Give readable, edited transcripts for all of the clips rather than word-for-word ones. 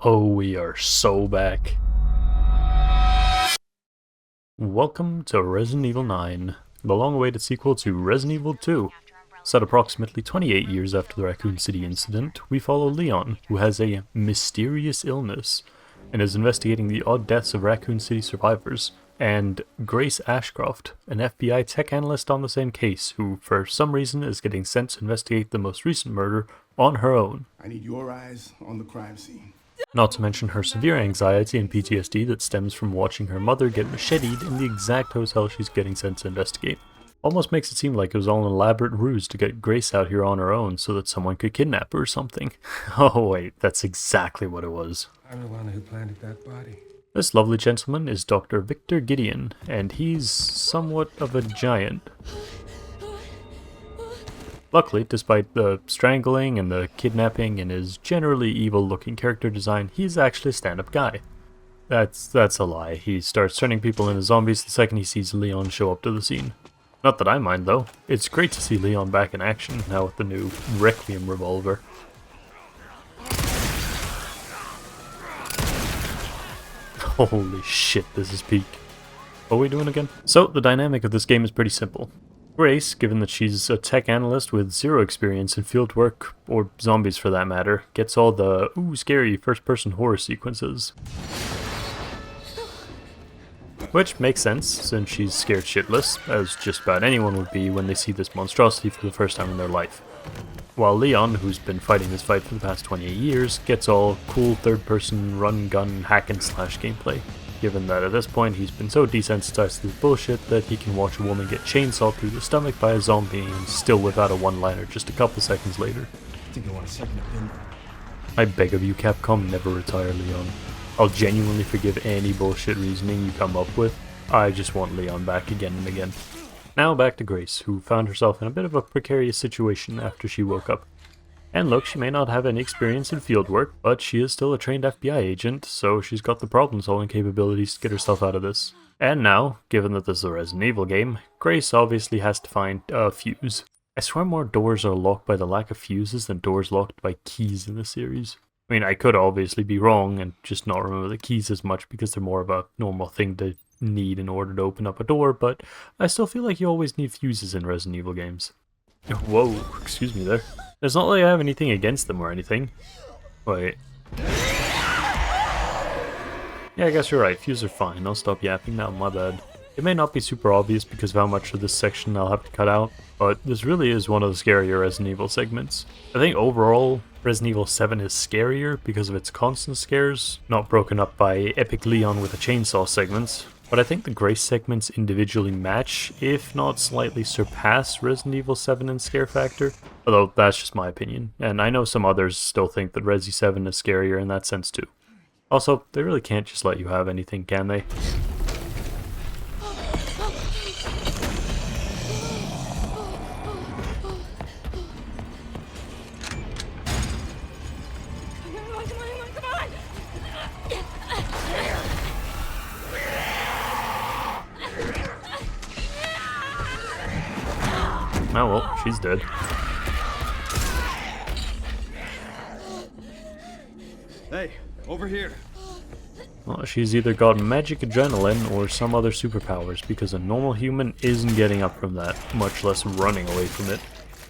Oh, we are so back. Welcome to Resident Evil 9, the long-awaited sequel to Resident Evil 2. Set approximately 28 years after the Raccoon City incident, we follow Leon, who has a mysterious illness, and is investigating the odd deaths of Raccoon City survivors, and Grace Ashcroft, an FBI tech analyst on the same case, who for some reason is getting sent to investigate the most recent murder on her own. I need your eyes on the crime scene. Not to mention her severe anxiety and PTSD that stems from watching her mother get macheted in the exact hotel she's getting sent to investigate. Almost makes it seem like it was all an elaborate ruse to get Grace out here on her own so that someone could kidnap her or something. Oh wait, that's exactly what it was. I'm the one who planted that body. This lovely gentleman is Dr. Victor Gideon, and he's somewhat of a giant. Luckily, despite the strangling and the kidnapping and his generally evil-looking character design, he's actually a stand-up guy. That's a lie. He starts turning people into zombies the second he sees Leon show up to the scene. Not that I mind, though. It's great to see Leon back in action, now with the new Requiem revolver. Holy shit, this is peak. What are we doing again? So, the dynamic of this game is pretty simple. Grace, given that she's a tech analyst with zero experience in field work, or zombies for that matter, gets all the scary first-person horror sequences. Which makes sense, since she's scared shitless, as just about anyone would be when they see this monstrosity for the first time in their life. While Leon, who's been fighting this fight for the past 28 years, gets all cool third-person run-gun hack-and-slash gameplay. Given that at this point he's been so desensitized to this bullshit that he can watch a woman get chainsawed through the stomach by a zombie and still whip out a one-liner just a couple seconds later. I think I want a second opinion. I beg of you, Capcom, never retire Leon. I'll genuinely forgive any bullshit reasoning you come up with. I just want Leon back again and again. Now back to Grace, who found herself in a bit of a precarious situation after she woke up. And look, she may not have any experience in field work, but she is still a trained FBI agent, so she's got the problem-solving capabilities to get herself out of this. And now, given that this is a Resident Evil game, Grace obviously has to find a fuse. I swear more doors are locked by the lack of fuses than doors locked by keys in the series. I mean, I could obviously be wrong and just not remember the keys as much because they're more of a normal thing to need in order to open up a door, but I still feel like you always need fuses in Resident Evil games. Whoa, excuse me there. It's not like I have anything against them or anything. Wait. Yeah, I guess you're right. Fuses are fine. I'll stop yapping now, my bad. It may not be super obvious because of how much of this section I'll have to cut out, but this really is one of the scarier Resident Evil segments. I think overall, Resident Evil 7 is scarier because of its constant scares, not broken up by epic Leon with a chainsaw segments. But I think the Grace segments individually match, if not slightly surpass Resident Evil 7 in scare factor. Although that's just my opinion, and I know some others still think that Resi 7 is scarier in that sense too. Also, they really can't just let you have anything, can they? Oh well, she's dead. Hey, over here. Well, she's either got magic adrenaline or some other superpowers, because a normal human isn't getting up from that, much less running away from it.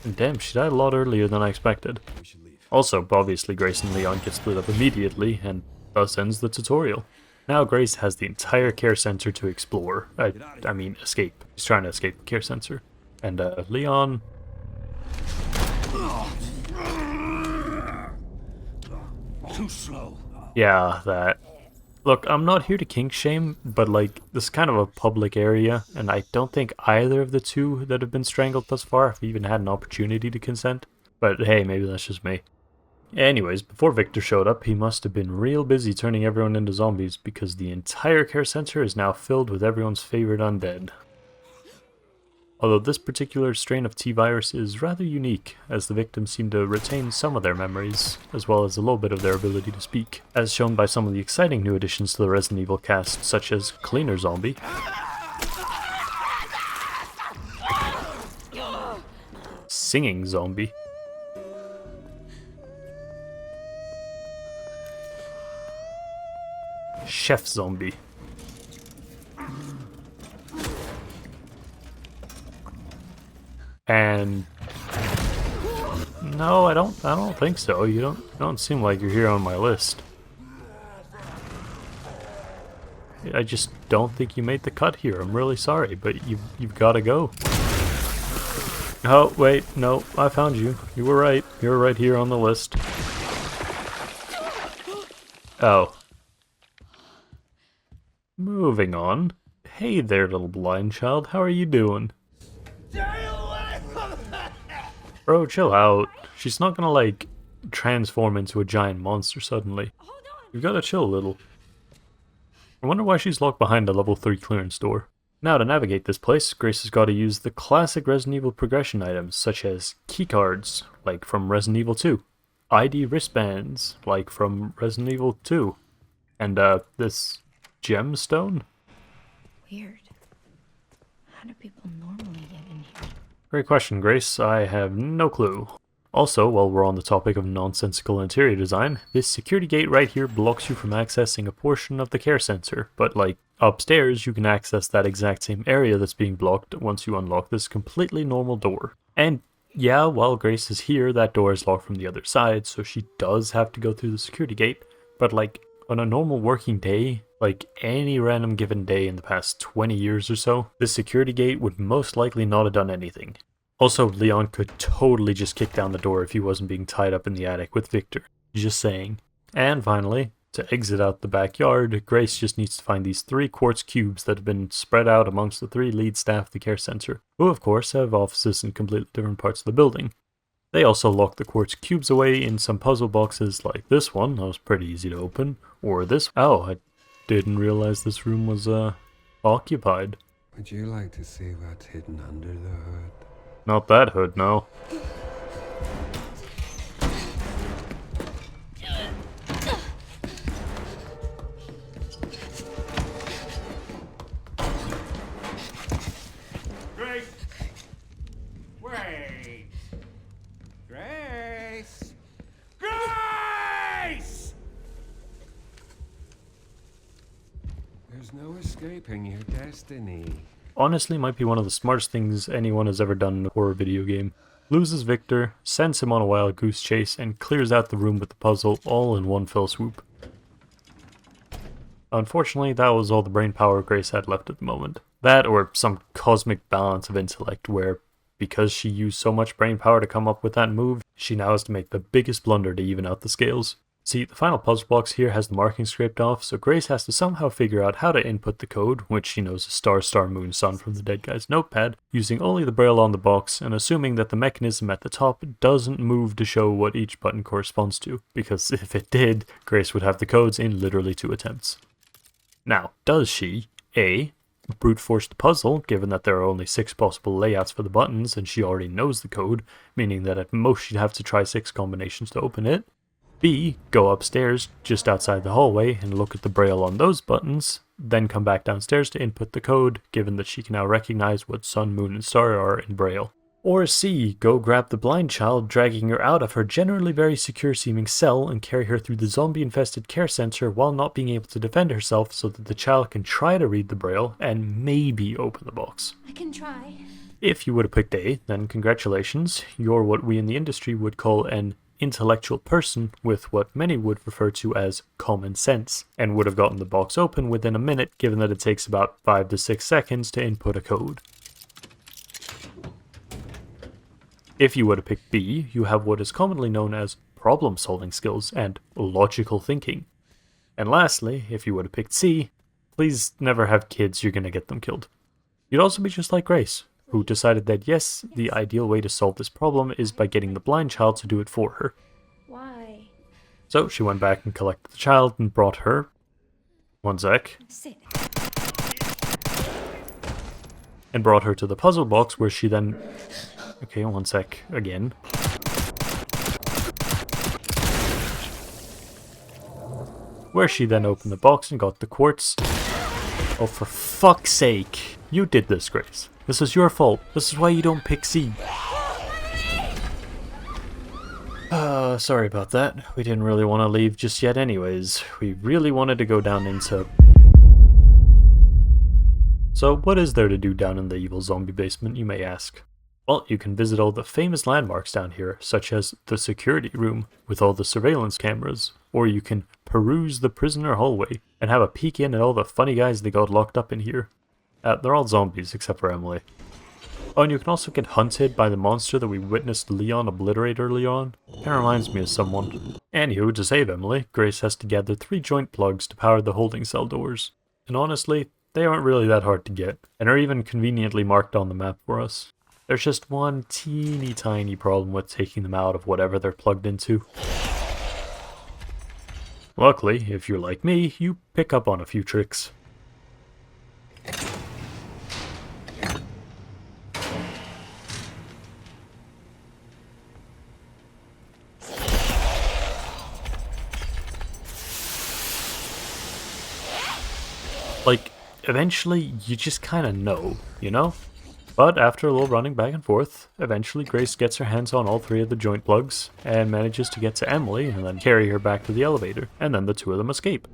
And damn, she died a lot earlier than I expected. Also, obviously Grace and Leon get split up immediately, and thus ends the tutorial. Now Grace has the entire care center to explore. I mean, escape. She's trying to escape the care center. And Leon... Too slow. Yeah, that. Look, I'm not here to kink shame, but like, this is kind of a public area, and I don't think either of the two that have been strangled thus far have even had an opportunity to consent. But hey, maybe that's just me. Anyways, before Victor showed up, he must have been real busy turning everyone into zombies, because the entire care center is now filled with everyone's favorite undead. Although this particular strain of T-virus is rather unique, as the victims seem to retain some of their memories, as well as a little bit of their ability to speak, as shown by some of the exciting new additions to the Resident Evil cast, such as Cleaner Zombie, Singing Zombie, chef zombie. And no, I don't think so. You don't seem like you're here on my list. I just don't think you made the cut here. I'm really sorry, but you've got to go. Oh, wait, no, I found you. You were right. You were right here on the list. Oh. Moving on. Hey there, little blind child. How are you doing? Bro, chill out. She's not gonna, like, transform into a giant monster suddenly. You've gotta chill a little. I wonder why she's locked behind a level 3 clearance door. Now, to navigate this place, Grace has got to use the classic Resident Evil progression items, such as keycards, like from Resident Evil 2, ID wristbands, like from Resident Evil 2, and, this gemstone? Weird. How do people normally get in here? Great question, Grace. I have no clue. Also, while we're on the topic of nonsensical interior design, this security gate right here blocks you from accessing a portion of the care center, but like upstairs you can access that exact same area that's being blocked once you unlock this completely normal door. And yeah, while Grace is here, that door is locked from the other side, so she does have to go through the security gate, but like on a normal working day, like any random given day in the past 20 years or so, this security gate would most likely not have done anything. Also, Leon could totally just kick down the door if he wasn't being tied up in the attic with Victor. Just saying. And finally, to exit out the backyard, Grace just needs to find these 3 quartz cubes that have been spread out amongst the 3 lead staff of the care center, who of course have offices in completely different parts of the building. They also lock the quartz cubes away in some puzzle boxes like this one, that was pretty easy to open, or this. Oh, I didn't realize this room was, occupied. Would you like to see what's hidden under the hood? Not that hood, no. Grace! Wait! Grace! Grace! There's no escaping your destiny. Honestly, might be one of the smartest things anyone has ever done in a horror video game. Loses Victor, sends him on a wild goose chase, and clears out the room with the puzzle all in one fell swoop. Unfortunately, that was all the brain power Grace had left at the moment. That or some cosmic balance of intellect where, because she used so much brain power to come up with that move, she now has to make the biggest blunder to even out the scales. See, the final puzzle box here has the marking scraped off, so Grace has to somehow figure out how to input the code, which she knows is star star moon sun from the dead guy's notepad, using only the braille on the box and assuming that the mechanism at the top doesn't move to show what each button corresponds to, because if it did, Grace would have the codes in literally 2 attempts. Now, does she, A, brute force the puzzle, given that there are only 6 possible layouts for the buttons and she already knows the code, meaning that at most she'd have to try 6 combinations to open it? B, go upstairs just outside the hallway and look at the braille on those buttons, then come back downstairs to input the code, given that she can now recognize what sun, moon, and star are in braille. Or C, go grab the blind child, dragging her out of her generally very secure seeming cell and carry her through the zombie infested care center while not being able to defend herself so that the child can try to read the braille and maybe open the box. I can try. If you would have picked A, then congratulations, you're what we in the industry would call an intellectual person with what many would refer to as common sense, and would have gotten the box open within a minute given that it takes about 5 to 6 seconds to input a code. If you would have picked B, you have what is commonly known as problem solving skills and logical thinking. And lastly, if you would have picked C, please never have kids, you're gonna get them killed. You'd also be just like Grace, who decided that yes, the ideal way to solve this problem is by getting the blind child to do it for her. Why? So she went back and collected the child and brought her... One sec. Sit. And brought her to the puzzle box where she then... Okay, one sec, again. Where she then opened the box and got the quartz. Oh, for fuck's sake. You did this, Grace. This is your fault. This is why you don't pick C. sorry about that. We didn't really want to leave just yet anyways. We really wanted to go down into... So what is there to do down in the evil zombie basement, you may ask? Well, you can visit all the famous landmarks down here, such as the security room with all the surveillance cameras, or you can peruse the prisoner hallway and have a peek in at all the funny guys they got locked up in here. They're all zombies except for Emily. Oh, and you can also get hunted by the monster that we witnessed Leon obliterate early on. Kinda reminds me of someone. Anywho, to save Emily, Grace has to gather 3 joint plugs to power the holding cell doors. And honestly, they aren't really that hard to get, and are even conveniently marked on the map for us. There's just one teeny tiny problem with taking them out of whatever they're plugged into. Luckily, if you're like me, you pick up on a few tricks. Like, eventually, you just kind of know, you know? But after a little running back and forth, eventually Grace gets her hands on all 3 of the joint plugs, and manages to get to Emily and then carry her back to the elevator, and then the 2 of them escape.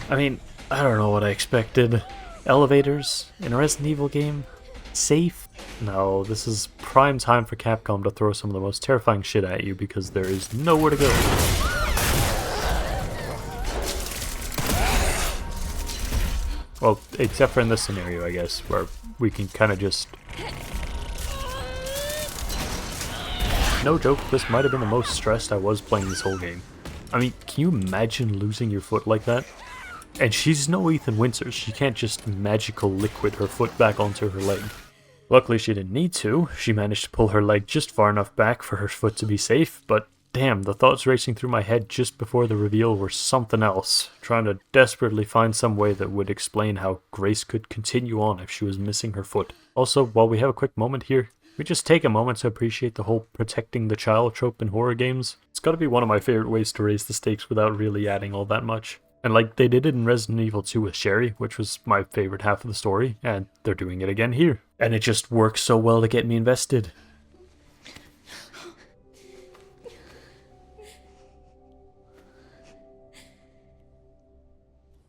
I mean, I don't know what I expected. Elevators in a Resident Evil game? Safe? No, this is prime time for Capcom to throw some of the most terrifying shit at you because there is nowhere to go. Well, except for in this scenario, I guess, where we can kind of just... No joke, this might have been the most stressed I was playing this whole game. I mean, can you imagine losing your foot like that? And she's no Ethan Winters, she can't just magical liquid her foot back onto her leg. Luckily she didn't need to, she managed to pull her leg just far enough back for her foot to be safe, but damn, the thoughts racing through my head just before the reveal were something else, trying to desperately find some way that would explain how Grace could continue on if she was missing her foot. Also, while we have a quick moment here, we just take a moment to appreciate the whole protecting the child trope in horror games. It's gotta be one of my favorite ways to raise the stakes without really adding all that much. And like they did it in Resident Evil 2 with Sherry, which was my favorite half of the story, and they're doing it again here. And it just works so well to get me invested.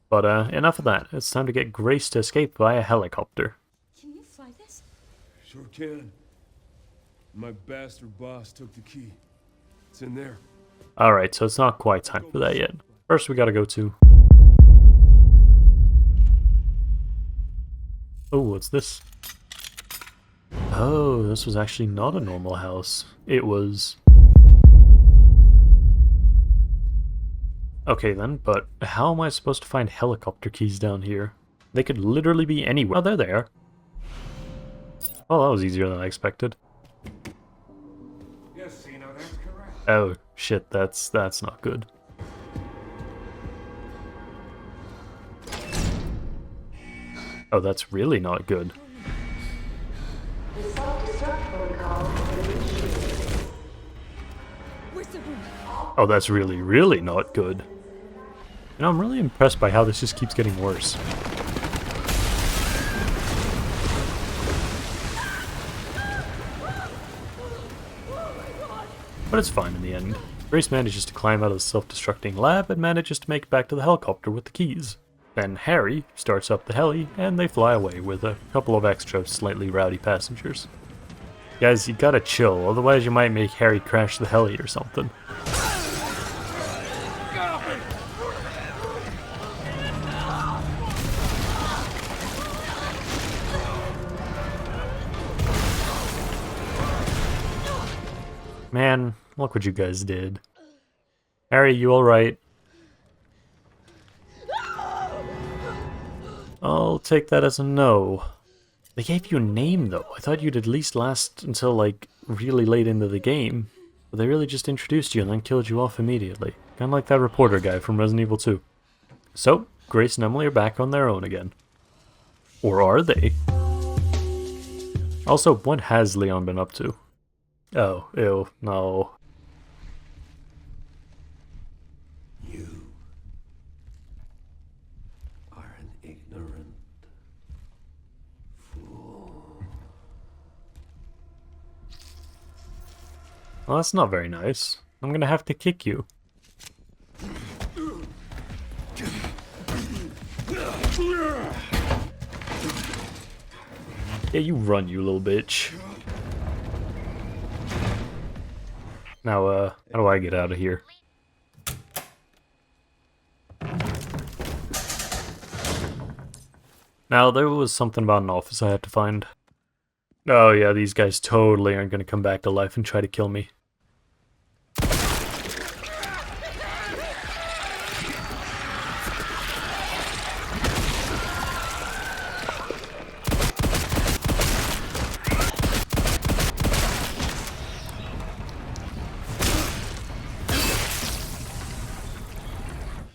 But enough of that. It's time to get Grace to escape via helicopter. Can you fly this? Sure can. My bastard boss took the key. It's in there. Alright, so it's not quite time for that yet. First we gotta go to... Oh, what's this? Oh, this was actually not a normal house. It was... Okay then, but how am I supposed to find helicopter keys down here? They could literally be anywhere. Oh, there they are. Well, that was easier than I expected. Yes, you know, that's correct. Oh, shit, that's not good. Oh, that's really not good. Where's the room? Oh, that's really, really not good. And I'm really impressed by how this just keeps getting worse. But it's fine in the end. Grace manages to climb out of the self-destructing lab and manages to make it back to the helicopter with the keys. Then Harry starts up the heli and they fly away with a couple of extra slightly rowdy passengers. Guys, you gotta chill, otherwise you might make Harry crash the heli or something. Man, look what you guys did. Harry, you alright? I'll take that as a no. They gave you a name though. I thought you'd at least last until like really late into the game. But they really just introduced you and then killed you off immediately. Kinda like that reporter guy from Resident Evil 2. So, Grace and Emily are back on their own again. Or are they? Also, what has Leon been up to? Oh, ew, no. You are an ignorant fool. Well, that's not very nice. I'm gonna have to kick you. Yeah, you run, you little bitch. Now, how do I get out of here? Now, there was something about an office I had to find. Oh yeah, these guys totally aren't gonna come back to life and try to kill me.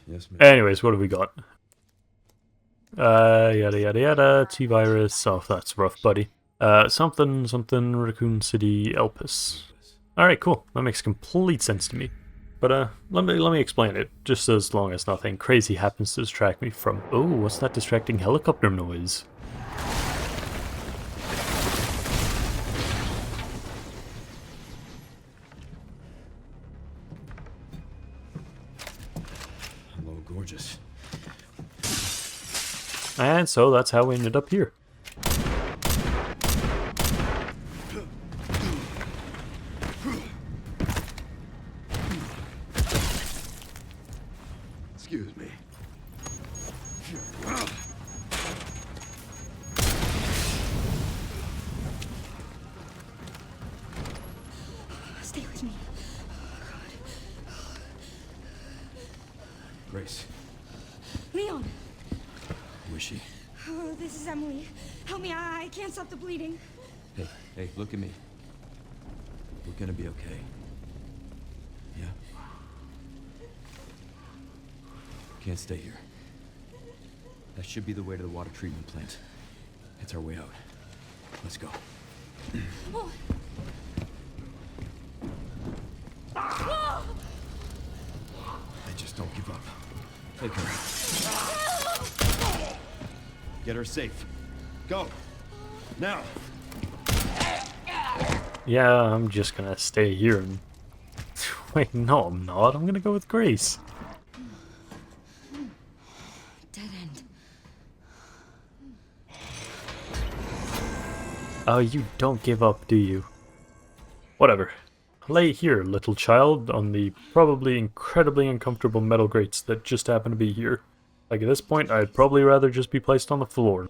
Yes, ma'am. Anyways, what do we got? Yada yada yada, T-Virus. Oh, that's rough, buddy. Something, Raccoon City, Elpis. Alright, cool. That makes complete sense to me. But, let me explain it, just as long as nothing crazy happens to distract me from... Oh, what's that distracting helicopter noise? Hello, gorgeous. And so that's how we ended up here. Excuse me. Stay with me. Grace, Leon! who is she? Oh, this is Emily. Help me, I can't stop the bleeding. Hey, look at me. We're gonna be okay. Yeah? Can't stay here. That should be the way to the water treatment plant. It's our way out. Let's go. Oh. Whoa! Hey, just don't give up. Take her. Get her safe. Go. Now. Yeah, I'm just gonna stay here and... Wait, no I'm not. I'm gonna go with Grace. Dead end. Oh, you don't give up, do you? Whatever. Lay here, little child, on the probably incredibly uncomfortable metal grates that just happen to be here. Like, at this point, I'd probably rather just be placed on the floor.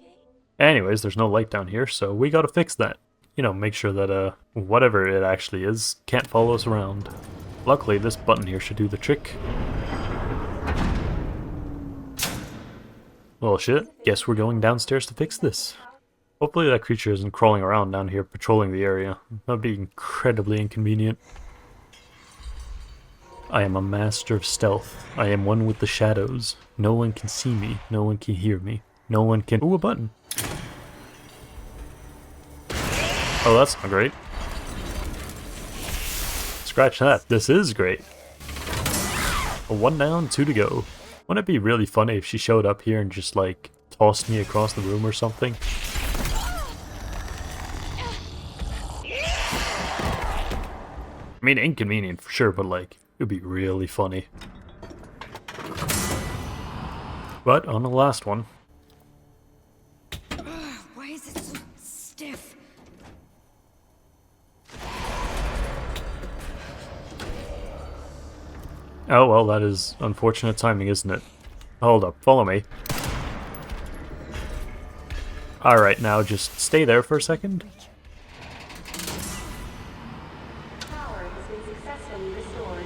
Anyways, there's no light down here, so we gotta fix that. You know, make sure that, whatever it actually is, can't follow us around. Luckily, this button here should do the trick. Well, shit. Guess we're going downstairs to fix this. Hopefully that creature isn't crawling around down here patrolling the area. That'd be incredibly inconvenient. I am a master of stealth. I am one with the shadows. No one can see me. No one can hear me. No one can... Ooh, a button. Oh, that's not great. Scratch that. This is great. A 1 down, 2 to go. Wouldn't it be really funny if she showed up here and just, like, tossed me across the room or something? I mean, inconvenient for sure, but, like, it'd be really funny. But on the last one. Why is it so stiff? Oh, well, that is unfortunate timing, isn't it? Hold up, follow me. Alright, now just stay there for a second. Power has been successfully restored.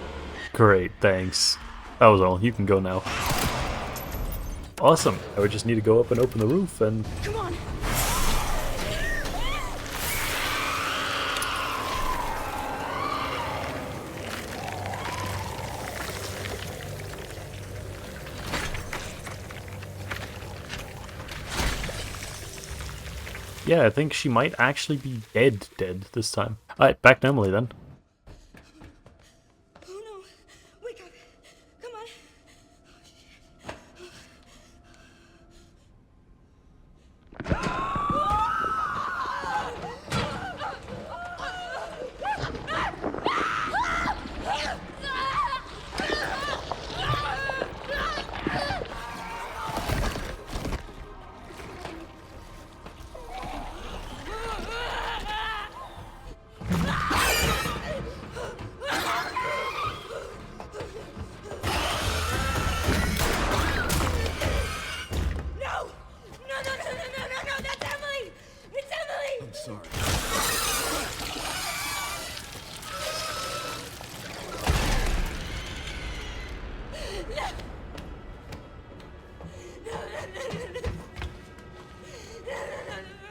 Great, thanks. That was all. You can go now. Awesome. I would just need to go up and open the roof and... Come on! Yeah, I think she might actually be dead this time. Alright, back to Emily then. Oh no! Wake up! Come on!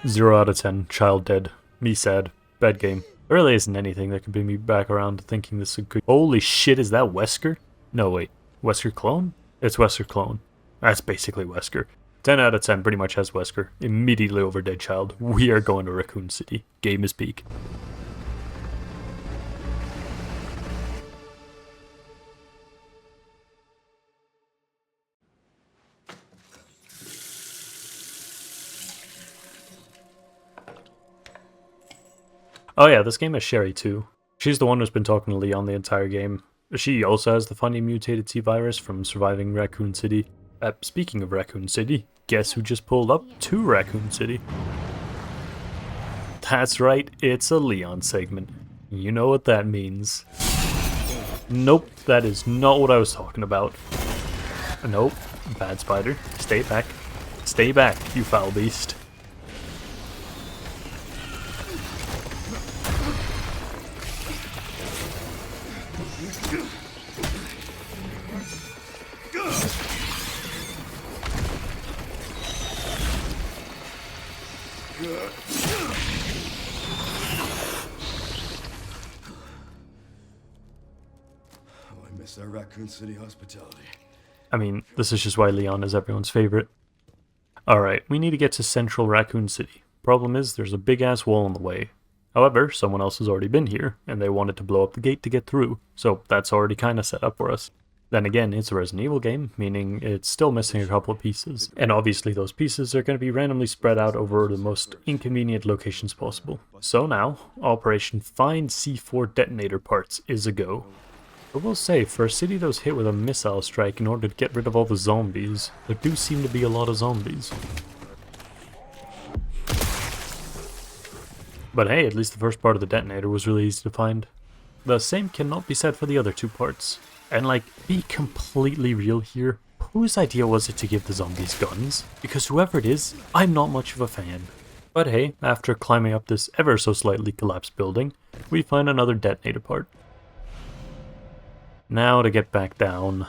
0 out of 10, child dead, me sad, bad game. There really isn't anything that can bring me back around to thinking this is a good... Holy shit, is that Wesker? No, wait. Wesker clone? It's Wesker clone. That's basically Wesker. 10 out of 10 pretty much has Wesker. Immediately over Dead Child. We are going to Raccoon City. Game is peak. Oh yeah, this game has Sherry too. She's the one who's been talking to Leon the entire game. She also has the funny mutated T-virus from surviving Raccoon City. Speaking of Raccoon City, guess who just pulled up to Raccoon City? That's right, it's a Leon segment. You know what that means. Nope, that is not what I was talking about. Nope, bad spider. Stay back. Stay back, you foul beast. I miss our Raccoon City hospitality. I mean, this is just why Leon is everyone's favorite. Alright, we need to get to central Raccoon City. Problem is, there's a big ass wall in the way. However, someone else has already been here, and they wanted to blow up the gate to get through, so that's already kinda set up for us. Then again, it's a Resident Evil game, meaning it's still missing a couple of pieces. And obviously those pieces are going to be randomly spread out over the most inconvenient locations possible. So now, Operation Find C4 Detonator Parts is a go. I will say, for a city that was hit with a missile strike in order to get rid of all the zombies, there do seem to be a lot of zombies. But hey, at least the first part of the detonator was really easy to find. The same cannot be said for the other two parts. And like, be completely real here, whose idea was it to give the zombies guns? Because whoever it is, I'm not much of a fan. But hey, after climbing up this ever so slightly collapsed building, we find another detonator part. Now to get back down.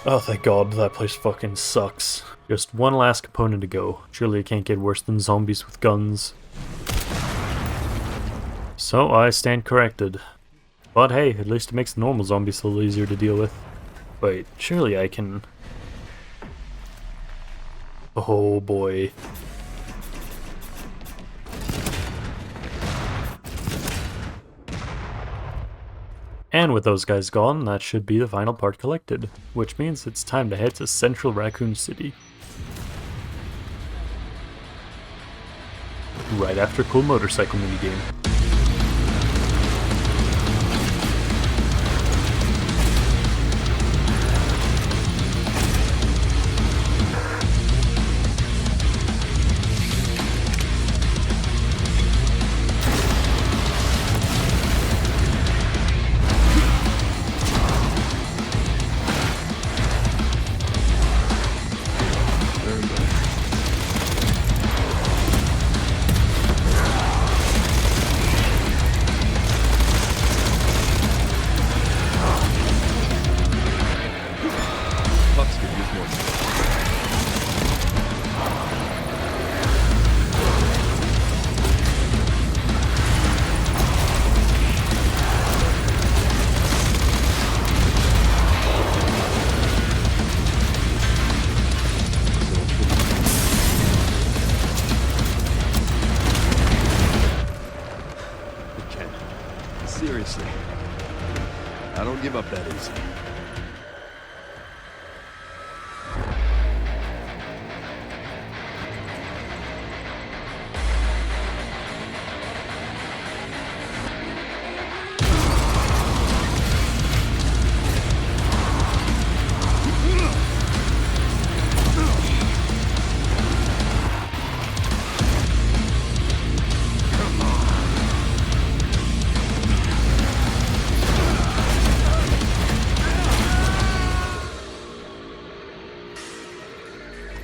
Oh, thank God, that place fucking sucks. Just one last component to go. Surely it can't get worse than zombies with guns. So I stand corrected. But hey, at least it makes the normal zombies a little easier to deal with. Wait, surely I can... Oh boy. And with those guys gone, that should be the final part collected, which means it's time to head to Central Raccoon City. Right after a cool motorcycle minigame. Pups could use more space. Ken, seriously. I don't give up that easy.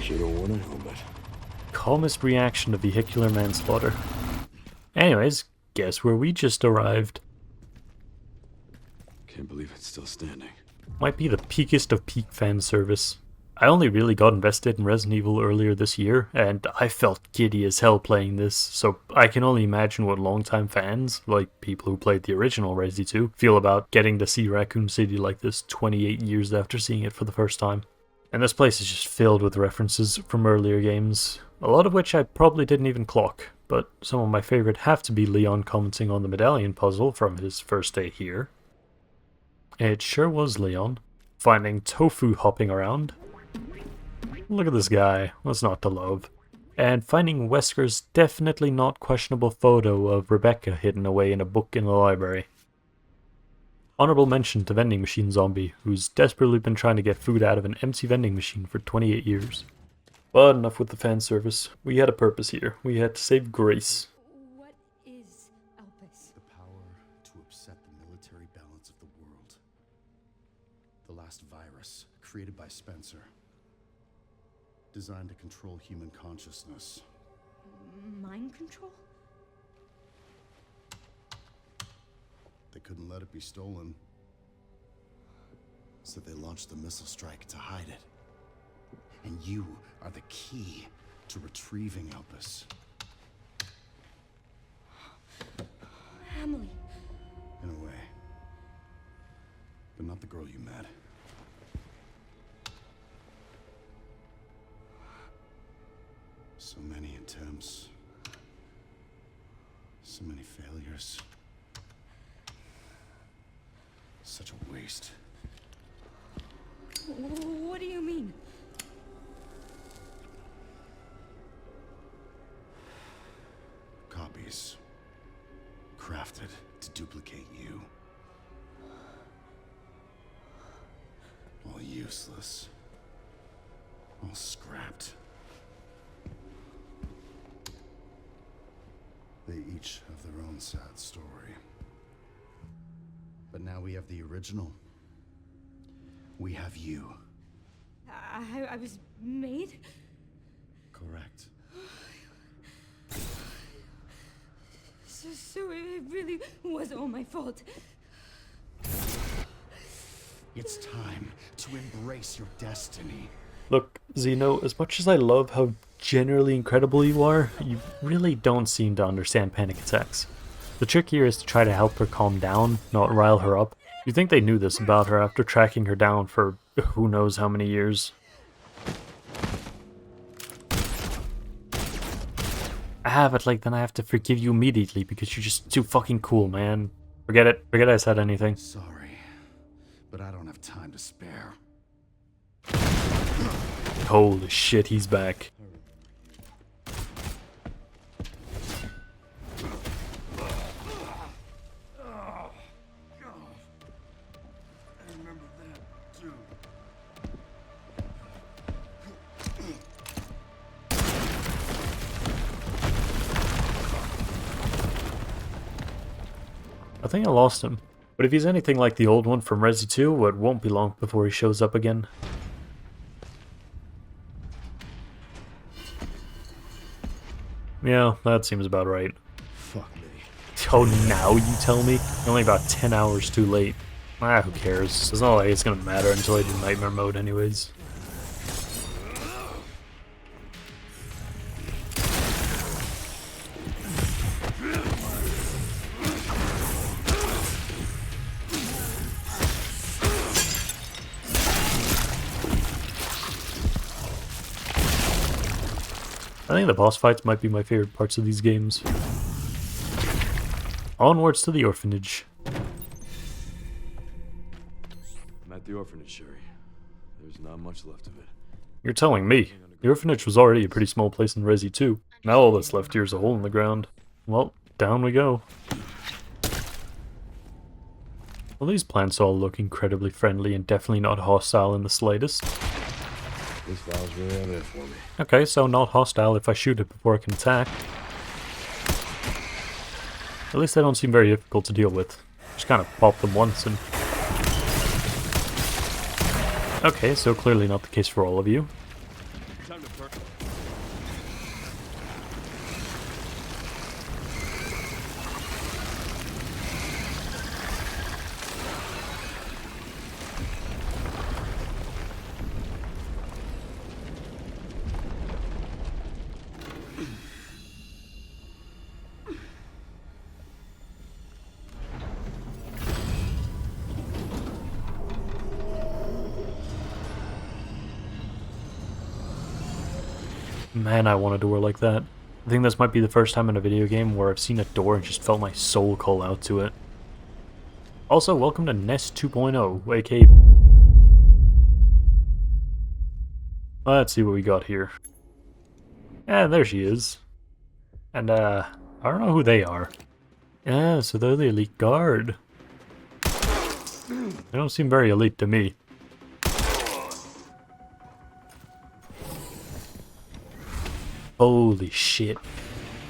Should've worn a helmet. Calmest reaction to vehicular manslaughter. Anyways, guess where we just arrived? Can't believe it's still standing. Might be the peakest of peak fan service. I only really got invested in Resident Evil earlier this year, and I felt giddy as hell playing this, so I can only imagine what longtime fans, like people who played the original Resi 2, feel about getting to see Raccoon City like this 28 years after seeing it for the first time. And this place is just filled with references from earlier games, a lot of which I probably didn't even clock, but some of my favorite have to be Leon commenting on the medallion puzzle from his first day here. It sure was Leon. Finding Tofu hopping around. Look at this guy, what's not to love? And finding Wesker's definitely not questionable photo of Rebecca hidden away in a book in the library. Honorable mention to Vending Machine Zombie, who's desperately been trying to get food out of an empty vending machine for 28 years. But enough with the fan service. We had a purpose here. We had to save Grace. What is Elpis? The power to upset the military balance of the world. The last virus, created by Spencer. Designed to control human consciousness. Mind control? They couldn't let it be stolen. So they launched the missile strike to hide it. And you are the key to retrieving Elpis. Emily. In a way. But not the girl you met. So many attempts. So many failures. Such a waste. What do you mean? Copies. Crafted to duplicate you. All useless. All scrapped. They each have their own sad story. But now we have the original. We have you. I was made? Correct. So it really was all my fault. It's time to embrace your destiny. Look, Zeno, as much as I love how generally incredible you are, you really don't seem to understand panic attacks. The trick here is to try to help her calm down, not rile her up. You think they knew this about her after tracking her down for who knows how many years. But like then I have to forgive you immediately because you're just too fucking cool, man. Forget it. Forget I said anything. Sorry, but I don't have time to spare. Holy shit, he's back. I think I lost him. But if he's anything like the old one from Resi 2, it won't be long before he shows up again. Yeah, that seems about right. Fuck me. Oh, now you tell me? You're only about 10 hours too late. Ah, who cares? It's not like it's gonna matter until I do Nightmare Mode anyways. I think the boss fights might be my favorite parts of these games. Onwards to the orphanage. I'm at the orphanage, Sherry. There's not much left of it. You're telling me. The orphanage was already a pretty small place in Resi 2. Now all that's left here is a hole in the ground. Well, down we go. Well, these plants all look incredibly friendly and definitely not hostile in the slightest. This file's really out there for me. Okay, so not hostile if I shoot it before I can attack. At least they don't seem very difficult to deal with. Just kind of pop them once and... Okay, so clearly not the case for all of you. Time to burn. Man, I want a door like that. I think this might be the first time in a video game where I've seen a door and just felt my soul call out to it. Also, welcome to Nest 2.0, aka... Let's see what we got here. Yeah, there she is. And, I don't know who they are. Yeah, so they're the elite guard. They don't seem very elite to me. Holy shit.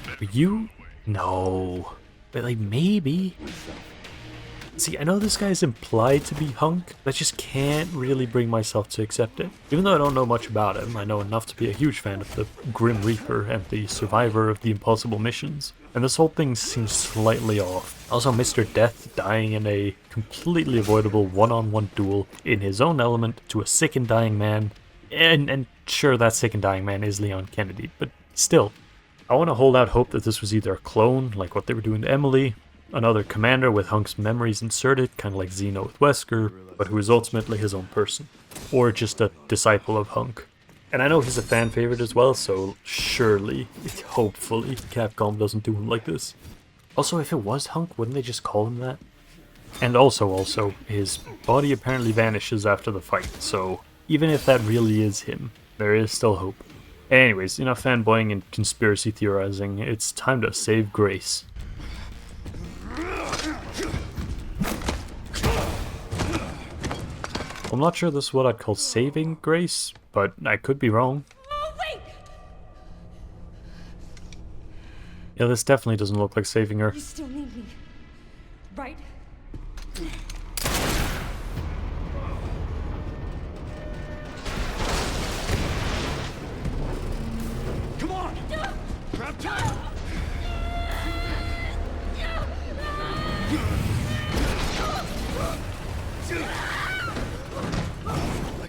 Are you? No. But like, maybe? See, I know this guy is implied to be Hunk, but I just can't really bring myself to accept it. Even though I don't know much about him, I know enough to be a huge fan of the Grim Reaper and the survivor of the impossible missions. And this whole thing seems slightly off. Also, Mr. Death dying in a completely avoidable one-on-one duel in his own element to a sick and dying man. And sure, that sick and dying man is Leon Kennedy, but still. I want to hold out hope that this was either a clone, like what they were doing to Emily, another commander with Hunk's memories inserted, kind of like Xeno with Wesker, but who is ultimately his own person. Or just a disciple of Hunk. And I know he's a fan favorite as well, so surely, hopefully, Capcom doesn't do him like this. Also, if it was Hunk, wouldn't they just call him that? And also, his body apparently vanishes after the fight, so even if that really is him, there is still hope. Anyways, enough fanboying and conspiracy theorizing, it's time to save Grace. I'm not sure this is what I'd call saving Grace, but I could be wrong. Oh, wait! Yeah, this definitely doesn't look like saving her. You still need me, right? Come on! Grab time!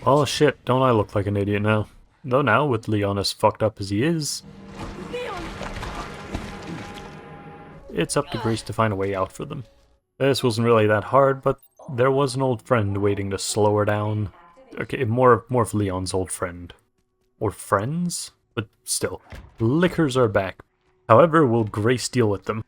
Oh shit, don't I look like an idiot now? Though now, with Leon as fucked up as he is, it's up to Grace to find a way out for them. This wasn't really that hard, but there was an old friend waiting to slow her down. Okay, more of Leon's old friend. Or friends? But still, lickers are back. However, will Grace deal with them?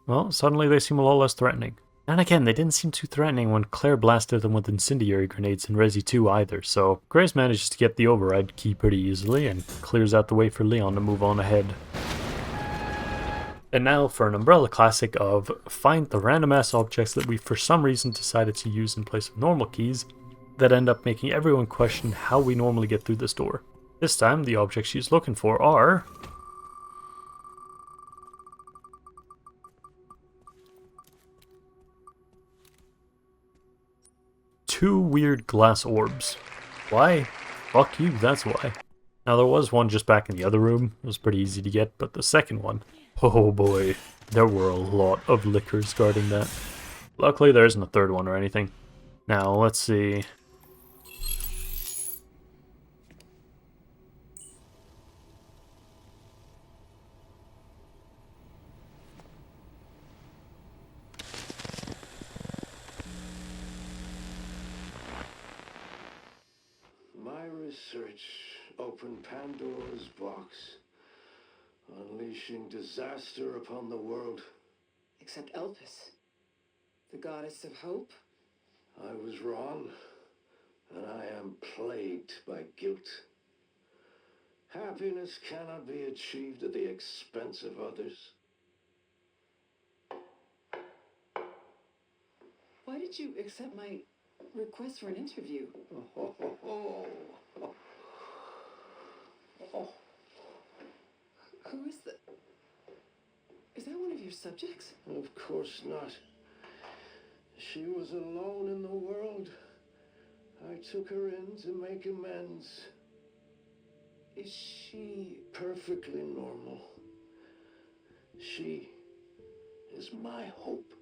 Well, suddenly they seem a lot less threatening. And again, they didn't seem too threatening when Claire blasted them with incendiary grenades in Resi 2 either, so Grace manages to get the override key pretty easily and clears out the way for Leon to move on ahead. And now for an Umbrella classic of find the random ass objects that we for some reason decided to use in place of normal keys that end up making everyone question how we normally get through this door. This time, the objects she's looking for are... two weird glass orbs. Why? Fuck you, that's why. Now there was one just back in the other room, it was pretty easy to get, but the second one, oh boy, there were a lot of lickers guarding that. Luckily there isn't a third one or anything. Now let's see. My research opened Pandora's box, unleashing disaster upon the world. Except Elpis, the goddess of hope. I was wrong, and I am plagued by guilt. Happiness cannot be achieved at the expense of others. Why did you accept my request for an interview? Who is the... Is that one of your subjects? Of course not. She was alone in the world. I took her in to make amends. Is she... Perfectly normal. She is my hope.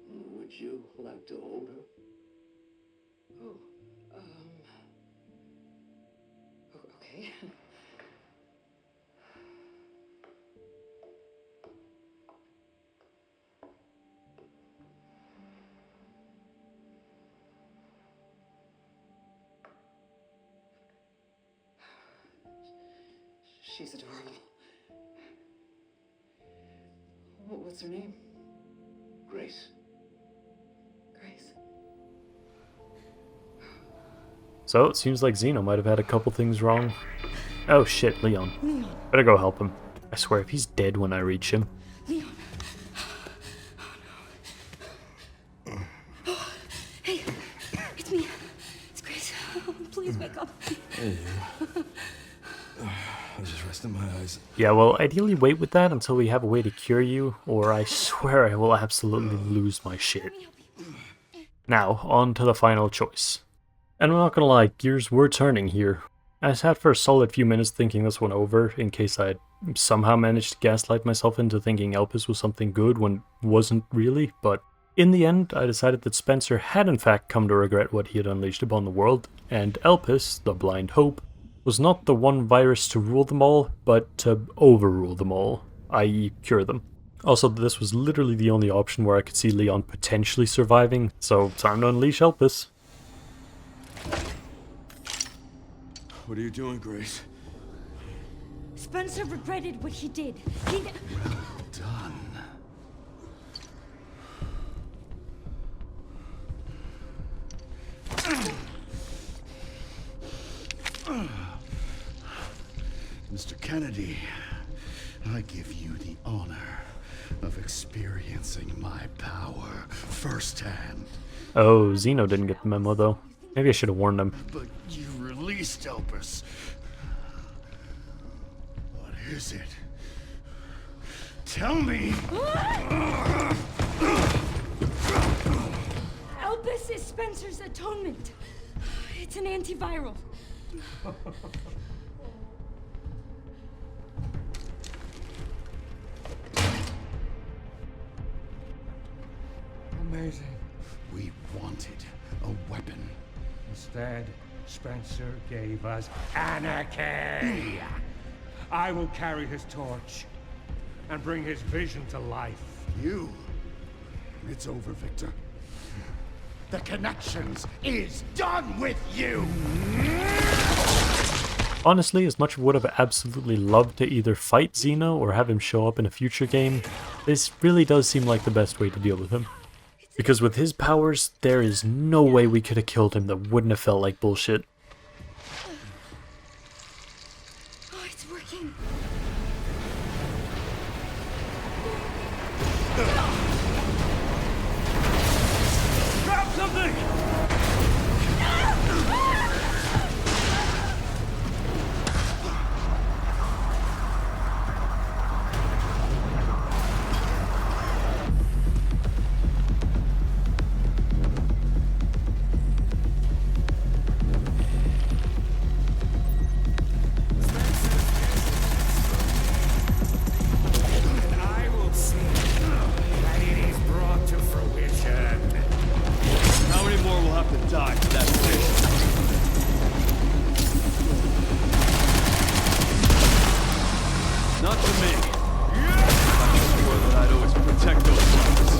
Would you like to hold her? Oh, okay. She's adorable. What's her name? Grace. Grace. So it seems like Zeno might have had a couple things wrong. Oh shit, Leon. Leon. Better go help him. I swear if he's dead when I reach him. Leon. Oh, no. Hey, it's me. It's Grace. Oh, please wake up. Hey, I was just resting my eyes. Yeah, well, ideally wait with that until we have a way to cure you, or I swear I will absolutely lose my shit. Now, on to the final choice. And I'm not gonna lie, gears were turning here. I sat for a solid few minutes thinking this one over, in case I'd somehow managed to gaslight myself into thinking Elpis was something good when it wasn't really, but in the end, I decided that Spencer had in fact come to regret what he had unleashed upon the world, and Elpis, the blind hope, was not the one virus to rule them all, but to overrule them all, i.e. cure them. Also, this was literally the only option where I could see Leon potentially surviving, so time to unleash Elpis. What are you doing, Grace? Spencer regretted what he did. Done. Mr. Kennedy, I give you the honor of experiencing my power firsthand. Oh, Zeno didn't get the memo though. Maybe I should have warned him. But you released Elpis. What is it? Tell me! Elpis is Spencer's atonement. It's an antiviral. Amazing. We wanted a weapon. Instead, Spencer gave us anarchy. I will carry his torch and bring his vision to life. You? It's over, Victor. The Connections is done with you! Honestly, as much as I would have absolutely loved to either fight Xeno or have him show up in a future game, this really does seem like the best way to deal with him. Because with his powers, there is no way we could have killed him that wouldn't have felt like bullshit. Oh, it's working. Grab something! I will see that it is brought to fruition. How many more will have to die for that wish? Not to me. I swore that I'd always protect those ones.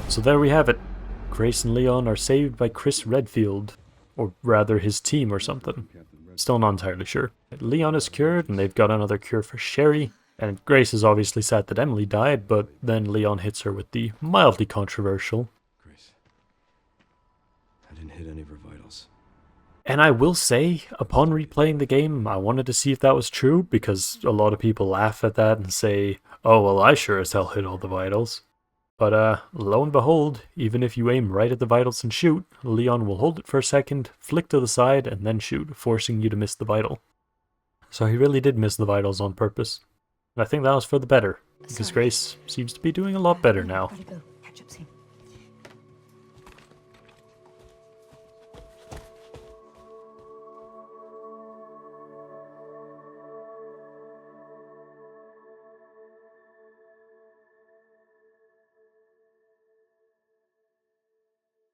So there we have it. Grace and Leon are saved by Chris Redfield, or rather his team or something. Still not entirely sure. Leon is cured and they've got another cure for Sherry, and Grace is obviously sad that Emily died, but then Leon hits her with the mildly controversial, Grace, I didn't hit any of her vitals. and I will say, upon replaying the game, I wanted to see if that was true, because a lot of people laugh at that and say, oh well, I sure as hell hit all the vitals. But lo and behold, even if you aim right at the vitals and shoot, Leon will hold it for a second, flick to the side, and then shoot, forcing you to miss the vital. So he really did miss the vitals on purpose. And I think that was for the better, because Sorry. Grace seems to be doing a lot better now. Gotta go.